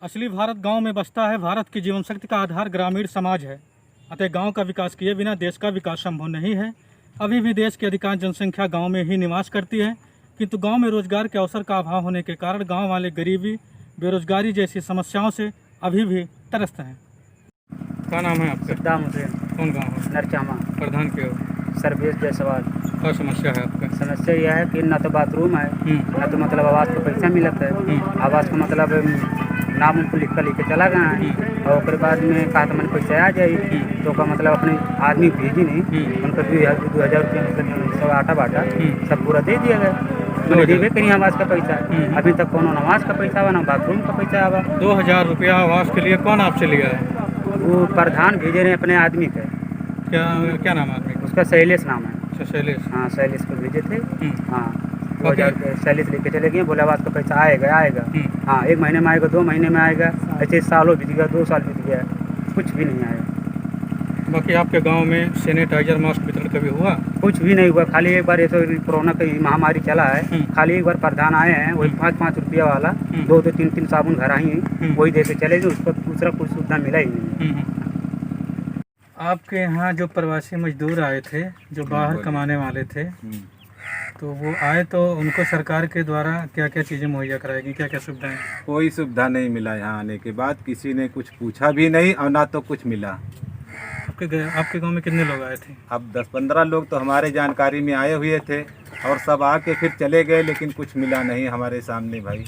असली भारत गांव में बसता है। भारत की जीवन शक्ति का आधार ग्रामीण समाज है। अतः गांव का विकास किए बिना देश का विकास संभव नहीं है। अभी भी देश की अधिकांश जनसंख्या गांव में ही निवास करती है, किंतु गांव में रोजगार के अवसर का अभाव होने के कारण गांव वाले गरीबी, बेरोजगारी जैसी समस्याओं से अभी भी त्रस्त हैं। क्या नाम है आपका? सद्दाम हुसैन। कौन गाँव है? नरचामा। प्रधान के हो? सर्वेश जायसवाल। क्या समस्या है आपका? समस्या यह है कि न तो बाथरूम है, न तो मतलब आवास का पैसा मिलता है। आवास का मतलब नाम उनको लिख के चला गया है, और उसके बाद में कहा था मैंने पैसा आ जाए, तो का मतलब अपने आदमी भेजी नहीं, उनको 2,000 रुपया मतलब सब आटा बाटा सब पूरा दे दिया गया। तो देवे कहीं आवास का पैसा, अभी तक कौन आवास का पैसा आवा, ना बाथरूम का पैसा आवा। 2,000 रुपया आवास के लिए कौन आपसे लिया है? वो प्रधान भेजे रहे अपने आदमी का। क्या क्या नाम है आदमी का? उसका शैलेश नाम है। अच्छा, शैलेश। हाँ, शैलेश को भेजे थे। हाँ, 2,000 रुपये शैलेश लेके चले गए, बोले आवास का पैसा आएगा। हाँ, 1 महीने में आएगा, 2 महीने में आएगा, ऐसे सालों बीत गया, 2 साल बीत गया, कुछ भी नहीं आया। बाकी आपके गांव में सैनिटाइजर मास्क वितरण कभी हुआ? कुछ भी नहीं हुआ। खाली एक बार ये तो कोरोना की महामारी चला है, खाली एक बार प्रधान आए हैं, वही 5-5 रुपया वाला 2-2, 3-3 साबुन घर आई, वही दे के चले गए। उसको दूसरा कुछ सुविधा मिला ही नहीं। आपके यहाँ जो प्रवासी मजदूर आए थे, जो बाहर कमाने वाले थे, तो वो आए तो उनको सरकार के द्वारा क्या क्या चीज़ें मुहैया कराएगी, क्या क्या सुविधाएं? कोई सुविधा नहीं मिला। यहाँ आने के बाद किसी ने कुछ पूछा भी नहीं और ना तो कुछ मिला। आपके गांव में कितने लोग आए थे? अब 10-15 लोग तो हमारे जानकारी में आए हुए थे, और सब आके फिर चले गए, लेकिन कुछ मिला नहीं हमारे सामने भाई।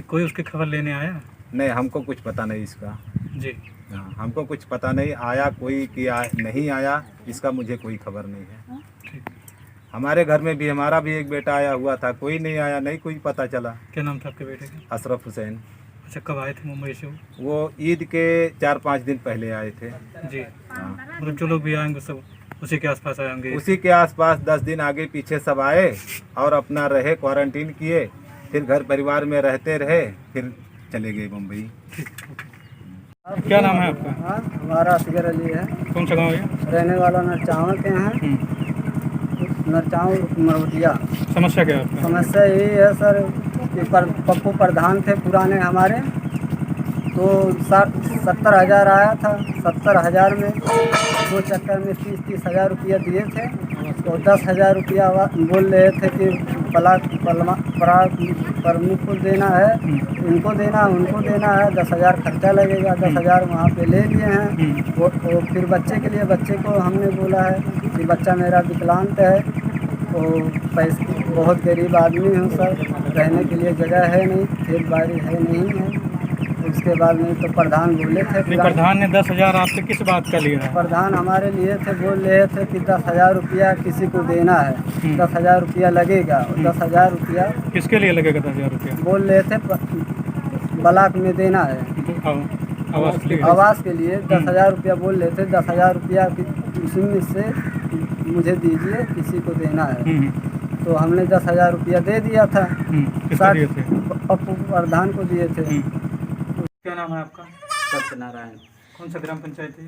कोई उसकी खबर लेने आया? नहीं, हमको कुछ पता नहीं इसका जी। हाँ, हमको कुछ पता नहीं। आया कोई कि नहीं आया, इसका मुझे कोई खबर नहीं है। ठीक। हमारे घर में भी हमारा भी एक बेटा आया हुआ था, कोई नहीं आया, नहीं कोई पता चला। क्या नाम था आपके बेटे का? अशरफ हुसैन। अच्छा, कब आए थे मुंबई से? वो ईद के 4-5 दिन पहले आए थे। जी। हाँ, मतलब जो लोग भी आएंगे सब उसी के आसपास आए होंगे? उसी के आसपास 10 दिन आगे पीछे सब आए और अपना रहे, क्वारंटीन किए, फिर घर परिवार में रहते रहे, फिर चले गए मुंबई। क्या नाम है आपका? हमारा असगर अली है। कौन सा गाँव है? रहने वाला नरचावा के हैं, नरचावा मरवटिया। समस्या क्या है आपका? समस्या यही है सर कि पप्पू प्रधान थे पुराने हमारे, तो 70 हज़ार आया था। 70 हज़ार में 2 चक्कर में 30-30 हज़ार रुपया दिए थे, तो 10 हज़ार रुपया बोल रहे थे कि प्रमुख को देना है, इनको देना, उनको देना है, 10 हज़ार खर्चा लगेगा। 10 हज़ार वहाँ पे ले लिए हैं। वो फिर बच्चे के लिए, बच्चे को हमने बोला है कि बच्चा मेरा विकलांग है, तो पैसे बहुत गरीब आदमी हूँ सर, रहने के लिए जगह है नहीं, खेत बाड़ी है नहीं है। उसके बाद में तो प्रधान बोले थे, प्रधान ने 10 हज़ार आपसे किस बात का लिया है? प्रधान हमारे लिए थे, बोल रहे थे कि 10 हज़ार रुपया किसी को देना है, 10 हज़ार रुपया लगेगा। और 10 हज़ार रुपया किसके लिए लगेगा? 10 हज़ार रुपया बोल रहे थे ब्लॉक में देना है, आवास के लिए 10 हज़ार रुपया बोल रहे थे। 10 हज़ार रुपया उसी में से मुझे दीजिए, किसी को देना है। तो हमने 10 हज़ार रुपया दे दिया था। पप्पू प्रधान को दिए थे। क्या नाम है आपका? सत्यनारायण। कौन सा ग्राम पंचायत है?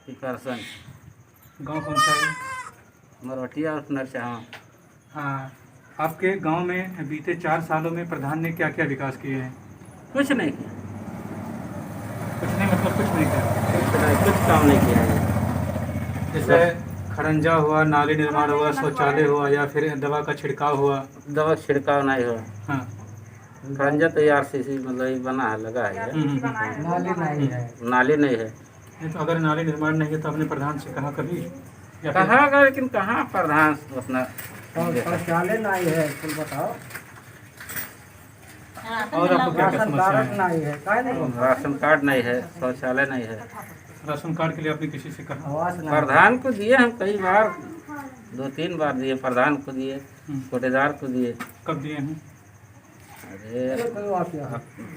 पिकरसन। गांव कौन सा है? मरवटिया और नरचावा। हाँ, आपके गांव में बीते 4 सालों में प्रधान ने क्या क्या विकास किए हैं? कुछ नहीं किया। कुछ नहीं मतलब कुछ नहीं किया? कुछ काम नहीं किया है। जैसे खड़ंजा हुआ, नाली निर्माण हुआ, शौचालय हुआ, या फिर दवा का छिड़काव हुआ? दवा छिड़काव नहीं हुआ। हाँ। खड़ंजा तो RCC मतलब बना है, लगा है। नाली नहीं है? नाली नहीं है। नहीं, तो अगर नाली निर्माण नहीं है तो आपने प्रधान से कहा कभी? कहा, लेकिन कहाँ प्रधान अपना शौचालय नहीं है, कुल बताओ। और आपको क्या क्या समस्या है? नहीं है, राशन कार्ड नहीं है, शौचालय नहीं है। राशन कार्ड के लिए आपने किसी से कहा? प्रधान को दिए हम कई बार, 2-3 बार दिए। प्रधान को दिए, कोटेदार को दिए। कब दिए हैं? अरे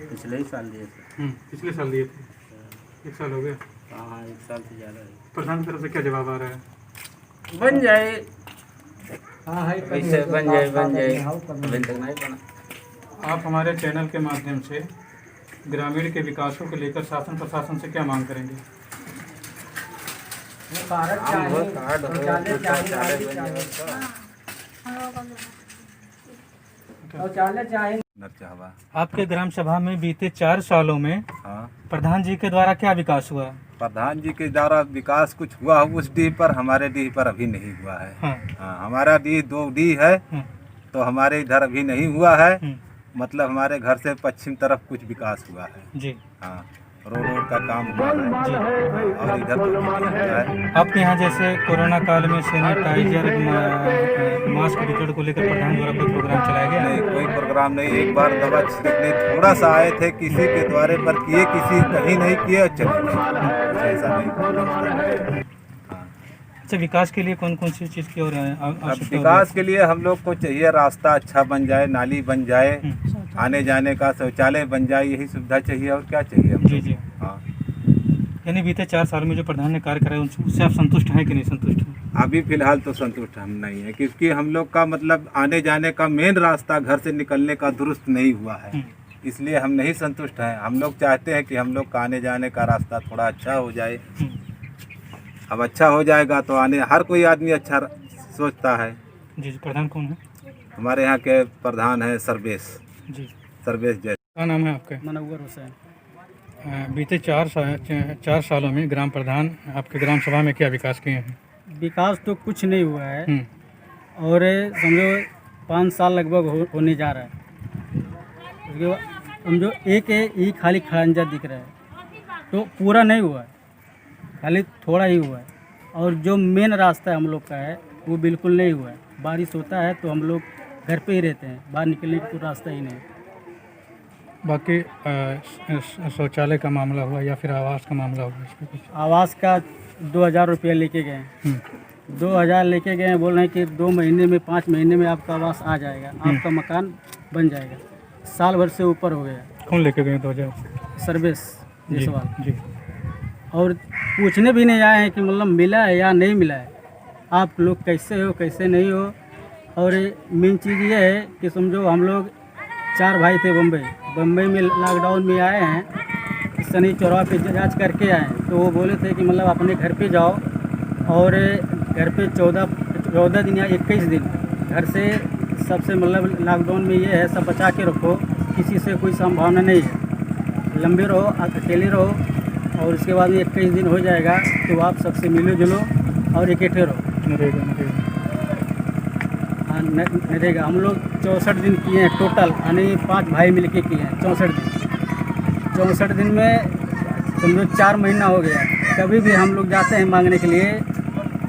पिछले ही साल दिए थे। पिछले साल दिए थे? 1 साल हो गया? हाँ, 1 साल से ज़्यादा है। प्रधान की तरफ से क्या जवाब आ रहा है? बन जाए, हाँ, कैसे बन जाए, अभी तक नहीं बना। आप हमारे चैनल के माध्यम से ग्रामीण के विकासों को लेकर शासन प्रशासन से क्या मांग करेंगे? कार्ड कार्ड शौचालय चाहिए। शौचालय चाहिए। नरचहवा। आपके ग्राम सभा में बीते 4 सालों में हाँ, प्रधान जी के द्वारा क्या विकास हुआ? प्रधान जी के द्वारा विकास कुछ हुआ उस डीह पर, हमारे डीह पर अभी नहीं हुआ है। हाँ। हाँ, हमारा डीह 2 डीह है, हम्म, तो हमारे इधर अभी नहीं हुआ है। हम्म, मतलब हमारे घर से पश्चिम तरफ कुछ विकास हुआ है। जी। हाँ, रोड का काम हुआ है। जी। और इधर तो अभी नहीं हुआ है। आपके यहाँ जैसे कोरोना काल में सैनिटाइजर मास्क वितरण को लेकर प्रधान द्वारा कोई प्रोग्राम चलाया गया? नहीं, कोई प्रोग्राम नहीं। एक बार दवा छिड़कने थोड़ा सा आए थे, किसी के द्वारे पर किए, किसी कहीं नहीं किए और चले गए। ऐसा नहीं। हाँ। अच्छा, विकास के लिए कौन कौन सी चीज़ की और अब विकास के लिए हम लोग को चाहिए रास्ता अच्छा बन जाए, नाली बन जाए, आने जाने का शौचालय बन जाए, यही सुविधा चाहिए और क्या चाहिए हम जी लोग। जी। हाँ, यानी बीते 4 साल में जो प्रधान ने कार्य कराया उससे आप संतुष्ट हैं कि नहीं संतुष्ट हैं? अभी फिलहाल तो संतुष्ट हम नहीं है, क्योंकि हम लोग का मतलब आने जाने का मेन रास्ता घर से निकलने का दुरुस्त नहीं हुआ है। इसलिए हम नहीं संतुष्ट हैं। हम लोग चाहते हैं कि हम लोग का आने जाने का रास्ता थोड़ा अच्छा हो जाए। अब अच्छा हो जाएगा तो आने हर कोई आदमी अच्छा सोचता है। जी जी। प्रधान कौन है? हमारे यहाँ के प्रधान है सर्वेश जी। जैसे। क्या नाम है आपका? मनव्वर हुसैन। बीते 4 सालों में ग्राम प्रधान आपके ग्राम सभा में क्या विकास किए हैं? विकास तो कुछ नहीं हुआ है हम्म, और समझो 5 साल लगभग होने जा रहा है। उसके बाद समझो एक ही खाली खड़ंजा दिख रहा है, तो पूरा नहीं हुआ है, खाली थोड़ा ही हुआ है। और जो मेन रास्ता हम लोग का है वो बिल्कुल नहीं हुआ है। बारिश होता है तो हम लोग घर पे ही रहते हैं, बाहर निकलने का तो रास्ता ही नहीं। बाकी शौचालय का मामला हुआ या फिर आवास का मामला हुआ, इस पर कुछ? आवास का 2000 रुपया लेके गए, 2000 लेके गए, बोल रहे हैं कि 2 महीने में 5 महीने में आपका आवास आ जाएगा, आपका मकान बन जाएगा। साल भर से ऊपर हो गया। कौन लेके गए 2000? सर्विस ये जी सवाल। जी। और पूछने भी नहीं आए हैं कि मतलब मिला है या नहीं मिला है, आप लोग कैसे हो कैसे नहीं हो। और मेन चीज़ ये है कि समझो हम लोग 4 भाई थे बम्बई में लॉकडाउन में आए हैं, शनि चौराहे पे जांच करके आए हैं। तो वो बोले थे कि मतलब अपने घर पे जाओ और घर पे 14 दिन या 21 दिन घर से सबसे मतलब लॉकडाउन में ये है सब बचा के रखो, किसी से कोई संभावना नहीं है, लंबे रहो, अकेले रहो। और उसके बाद में 21 दिन हो जाएगा तो आप सबसे मिलो जुलो और इकट्ठे रहो। नरेगा हम लोग 64 दिन किए हैं टोटल, यानी 5 भाई मिलके किए हैं 64 दिन। 64 दिन में समझो 4 महीना हो गया। कभी भी हम लोग जाते हैं मांगने के लिए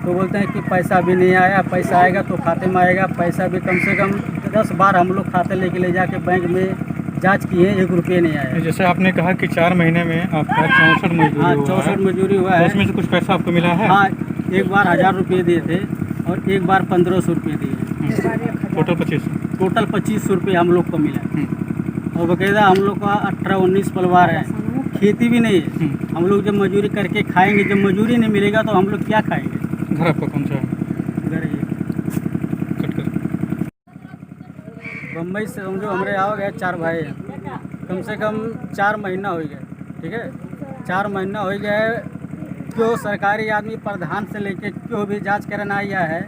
तो बोलते हैं कि पैसा भी नहीं आया, पैसा आएगा तो खाते में आएगा। पैसा भी कम से कम 10 बार हम लोग खाते लेके ले जाके बैंक में जांच किए, 1 रुपये नहीं आया। जैसे आपने कहा कि 4 महीने में आपका 64 मजदूरी हाँ, हुआ 64 है, मजदूरी हुआ तो है। उसमें से कुछ पैसा आपको मिला है? हाँ, एक बार 1000 रुपये दिए थे और एक बार 1500 रुपये दिए। टोटल 25? टोटल 2500 रुपये हम लोग को मिला। और बाकायदा हम लोग का 18-19 परिवार है, खेती भी नहीं है। हम लोग जब मजदूरी करके खाएंगे, जब मजदूरी नहीं मिलेगा तो हम लोग क्या खाएंगे। घर आपका कौन सा है? घर ये कट कर। बम्बई से समझो हमारे आओ गए 4 भाई हैं, कम से कम 4 महीना हो गया। ठीक है, 4 महीना हो गया है। क्यों सरकारी आदमी प्रधान से लेके क्यों भी जांच करना आया है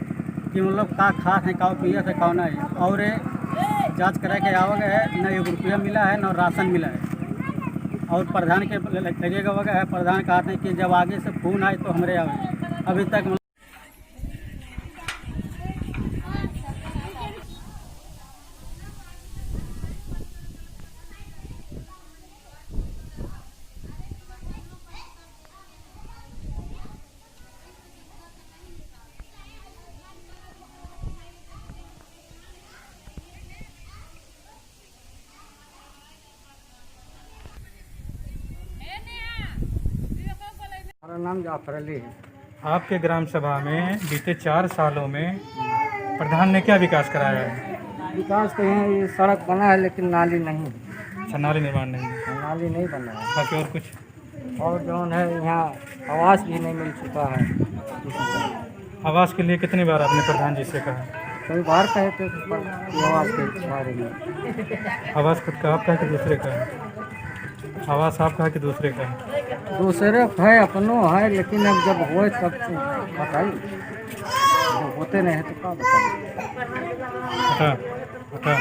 कि मतलब का खा है, का पिया है, का ना है। और जांच करा के आओ गए, न 1 रुपया मिला है न राशन मिला है। और प्रधान के लगेगा वगैरह है, प्रधान कहते हैं कि जब आगे से फोन आए तो हमारे आए। अभी तक हमारा नाम जाफर अली है। आपके ग्राम सभा में बीते 4 सालों में प्रधान ने क्या विकास कराया है? विकास तो यहाँ ये सड़क बना है लेकिन नाली नहीं है, अच्छा, नाली निर्माण नहीं है, नाली नहीं बना है। बाकी और कुछ? और जो है यहाँ आवास भी नहीं मिल चुका है। आवास के लिए कितनी बार आपने प्रधान जी से कहा? कई बार कहे थे आवास के बारे में। आवास खुद का आपका है कि दूसरे का है? आवास आपका है कि दूसरे का है? दूसरे है, अपनों है, लेकिन अब जब होए तब बताइए, जब होते नहीं है तो क्या बताइए। बता बता।